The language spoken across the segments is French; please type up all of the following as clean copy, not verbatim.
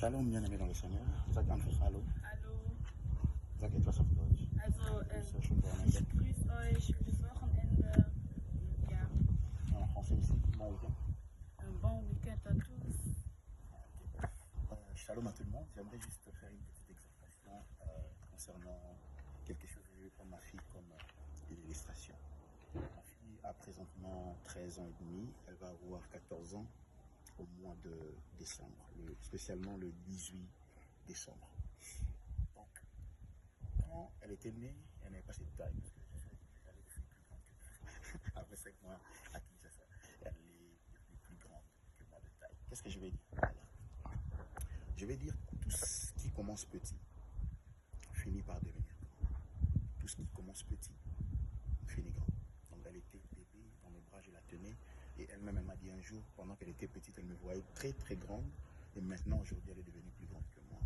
Shalom, bien-aimé dans le Seigneur. Sag einfach Hallo. Hallo, Sag etwas auf Deutsch. also Sehr schön, ich grüße euch für das Wochenende. Ja, En français ici, bon week-end. un bon week-end à tous. Shalom à tout le monde. J'aimerais juste faire une petite exhortation concernant quelque chose que je vais prendre ma fille comme illustration. Ma fille a présentement 13 ans et demi. Elle va avoir 14 ans au mois de décembre, spécialement le 18 décembre. Donc, quand elle était née, elle n'avait pas cette taille parce que j'allais devenir plus grande que après 5 mois à Kinshasa. Elle est devenue plus grande que moi de taille. Qu'est-ce que je vais dire? Voilà. Je vais dire que tout ce qui commence petit finit par devenir grand. Tout ce qui commence petit finit grand. Donc elle était bébé, dans mes bras, je la tenais. Et elle-même, elle m'a dit un jour, pendant qu'elle était petite, elle me voyait très très grande. Et maintenant, aujourd'hui, elle est devenue plus grande que moi.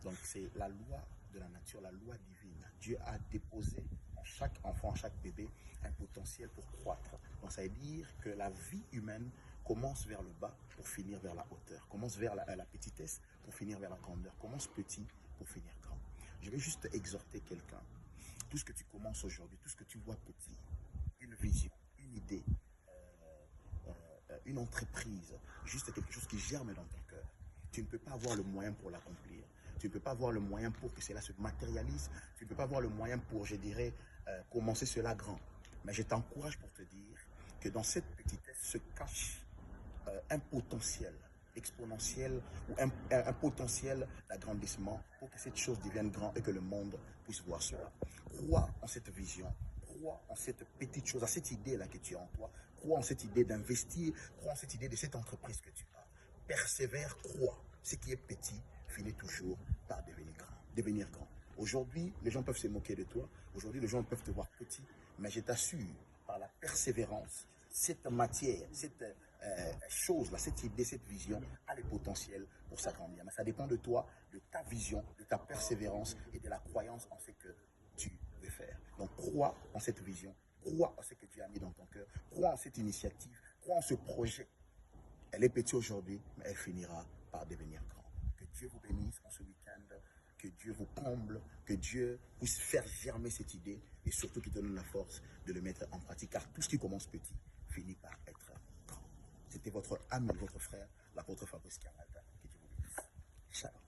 Donc c'est la loi de la nature, la loi divine. Dieu a déposé en chaque enfant, en chaque bébé, un potentiel pour croître. Donc ça veut dire que la vie humaine commence vers le bas pour finir vers la hauteur, commence vers la petitesse pour finir vers la grandeur, commence petit pour finir grand. Je vais juste exhorter quelqu'un. Tout ce que tu commences aujourd'hui, tout ce que tu vois petit, une vision, une idée, une entreprise, juste quelque chose qui germe dans ton cœur. Tu ne peux pas avoir le moyen pour l'accomplir. Tu ne peux pas avoir le moyen pour que cela se matérialise. Tu ne peux pas avoir le moyen pour, je dirais, commencer cela grand. Mais je t'encourage pour te dire que dans cette petitesse se cache un potentiel exponentiel ou un potentiel d'agrandissement pour que cette chose devienne grande et que le monde puisse voir cela. Crois en cette vision, crois en cette petite chose, à cette idée-là que tu as en toi, crois en cette idée d'investir, crois en cette idée de cette entreprise que tu as. Persévère, crois. Ce qui est petit finit toujours par devenir grand. Aujourd'hui, les gens peuvent se moquer de toi. Aujourd'hui, les gens peuvent te voir petit. Mais je t'assure, par la persévérance, cette matière, cette chose-là, cette idée, cette vision a le potentiel pour s'agrandir. Mais ça dépend de toi, de ta vision, de ta persévérance et de la croyance en ce que tu veux faire. Donc, crois en cette vision, crois en ce que tu as mis dans ton cœur, crois en cette initiative, crois en ce projet. Elle est petite aujourd'hui, mais elle finira par devenir grande. Que Dieu vous bénisse en ce week-end, que Dieu vous comble, que Dieu puisse faire germer cette idée et surtout qu'il te donne la force de le mettre en pratique. Car tout ce qui commence petit finit par être grand. C'était votre ami, votre frère, l'apôtre Fabrice Carnal. Que Dieu vous bénisse. Shalom.